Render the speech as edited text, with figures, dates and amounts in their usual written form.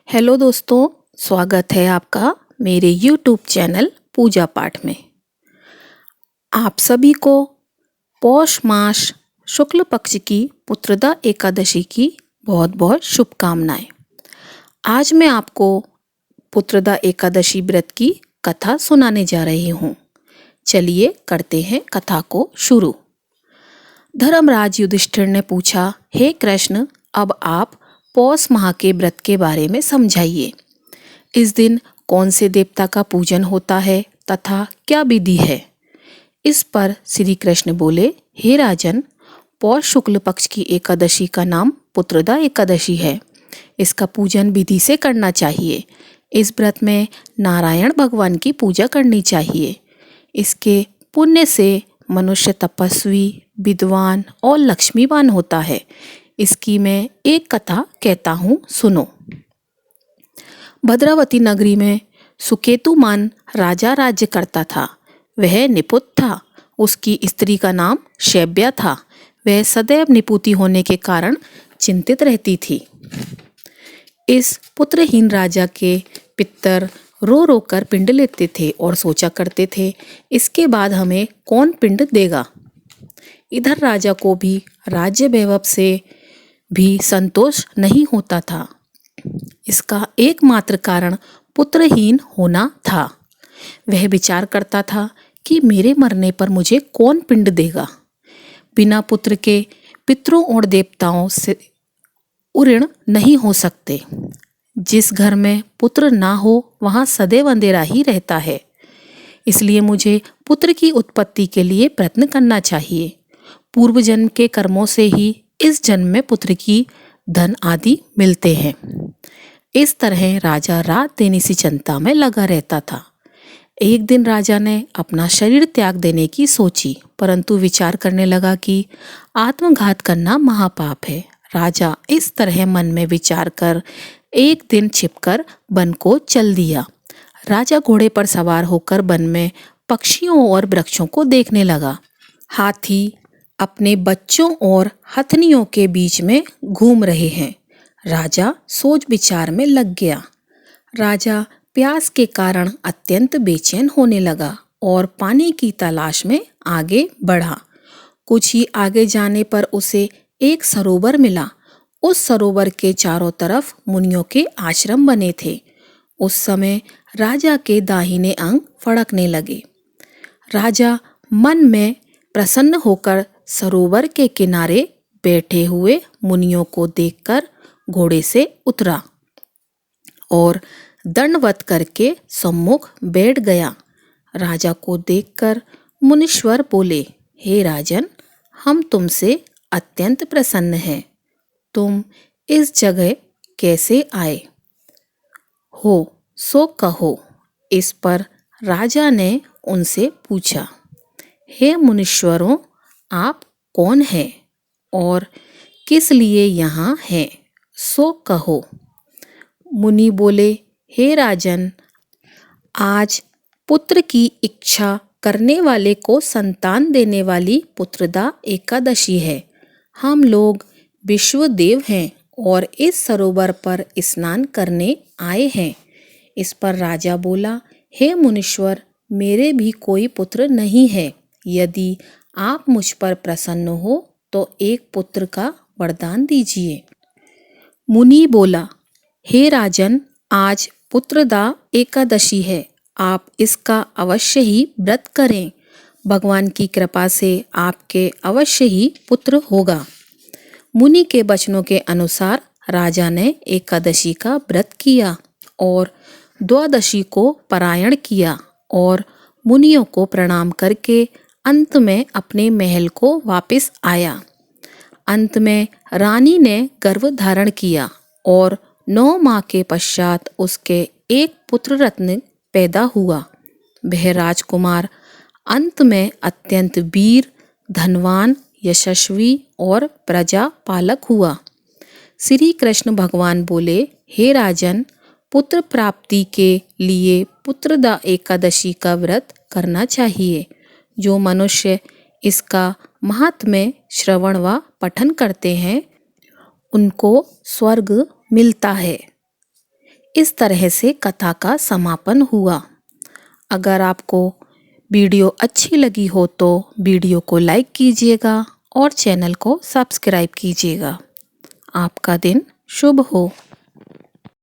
Hello दोस्तों, स्वागत है आपका मेरे YouTube चैनल पूजा पाठ में। आप सभी को पौष मास शुक्ल पक्ष की पुत्रदा एकादशी की बहुत बहुत शुभकामनाएं। आज मैं आपको पुत्रदा एकादशी व्रत की कथा सुनाने जा रही हूँ। चलिए करते हैं कथा को शुरू। धर्मराज युधिष्ठिर ने पूछा, हे कृष्ण, अब आप पौष माह के व्रत के बारे में समझाइए। इस दिन कौन से देवता का पूजन होता है तथा क्या विधि है? इस पर श्री कृष्ण बोले, हे राजन, पौष शुक्ल पक्ष की एकादशी का नाम पुत्रदा एकादशी है। इसका पूजन विधि से करना चाहिए। इस व्रत में नारायण भगवान की पूजा करनी चाहिए। इसके पुण्य से मनुष्य तपस्वी, विद्वान और लक्ष्मीवान होता है। इसकी मैं एक कथा कहता हूँ, सुनो। भद्रावती नगरी में सुकेतुमान राजा राज्य करता था। वह निपुत था। उसकी स्त्री का नाम शैब्या था। वह सदैव निपुती होने के कारण चिंतित रहती थी। इस पुत्रहीन राजा के पितर रो रो कर पिंड लेते थे और सोचा करते थे, इसके बाद हमें कौन पिंड देगा। इधर राजा को भी राज्य वैभव से भी संतोष नहीं होता था। इसका एकमात्र कारण पुत्रहीन होना था। वह विचार करता था कि मेरे मरने पर मुझे कौन पिंड देगा। बिना पुत्र के पितरों और देवताओं से ऋण नहीं हो सकते। जिस घर में पुत्र ना हो वहाँ सदैव अंधेरा ही रहता है। इसलिए मुझे पुत्र की उत्पत्ति के लिए प्रयत्न करना चाहिए। पूर्व जन्म के कर्मों से ही इस जन्म में पुत्र की धन आदि मिलते हैं। इस तरह राजा रात दिन इसी चिंता में लगा रहता था। एक दिन राजा ने अपना शरीर त्याग देने की सोची, परंतु विचार करने लगा कि आत्मघात करना महापाप है। राजा इस तरह मन में विचार कर एक दिन छिपकर वन को चल दिया। राजा घोड़े पर सवार होकर वन में पक्षियों और वृक्षों को देखने लगा। हाथी अपने बच्चों और हथनियों के बीच में घूम रहे हैं। राजा सोच विचार में लग गया। राजा प्यास के कारण अत्यंत बेचैन होने लगा और पानी की तलाश में आगे बढ़ा। कुछ ही आगे जाने पर उसे एक सरोवर मिला। उस सरोवर के चारों तरफ मुनियों के आश्रम बने थे। उस समय राजा के दाहिने अंग फड़कने लगे। राजा मन में प्रसन्न होकर सरोवर के किनारे बैठे हुए मुनियों को देखकर घोड़े से उतरा और दंडवत करके सम्मुख बैठ गया। राजा को देखकर मुनीश्वर बोले, हे राजन, हम तुमसे अत्यंत प्रसन्न हैं। तुम इस जगह कैसे आए हो, सो कहो। इस पर राजा ने उनसे पूछा, हे मुनीश्वरों, आप कौन हैं और किस लिए यहाँ हैं, सो कहो। मुनि बोले, हे राजन, आज पुत्र की इच्छा करने वाले को संतान देने वाली पुत्रदा एकादशी है। हम लोग विश्वदेव हैं और इस सरोवर पर स्नान करने आए हैं। इस पर राजा बोला, हे मुनीश्वर, मेरे भी कोई पुत्र नहीं है। यदि आप मुझ पर प्रसन्न हो तो एक पुत्र का वरदान दीजिए। मुनि बोला, हे राजन, आज पुत्रदा एकादशी है। आप इसका अवश्य ही व्रत करें। भगवान की कृपा से आपके अवश्य ही पुत्र होगा। मुनि के वचनों के अनुसार राजा ने एकादशी का व्रत किया और द्वादशी को पारायण किया और मुनियों को प्रणाम करके अंत में अपने महल को वापस आया। अंत में रानी ने गर्भ धारण किया और 9 माह के पश्चात उसके एक पुत्र रत्न पैदा हुआ। वह राजकुमार अंत में अत्यंत वीर, धनवान, यशस्वी और प्रजा पालक हुआ। श्री कृष्ण भगवान बोले, हे राजन, पुत्र प्राप्ति के लिए पुत्रदा एकादशी का व्रत करना चाहिए। जो मनुष्य इसका महात्म्य श्रवण व पठन करते हैं उनको स्वर्ग मिलता है। इस तरह से कथा का समापन हुआ। अगर आपको वीडियो अच्छी लगी हो तो वीडियो को लाइक कीजिएगा और चैनल को सब्सक्राइब कीजिएगा। आपका दिन शुभ हो।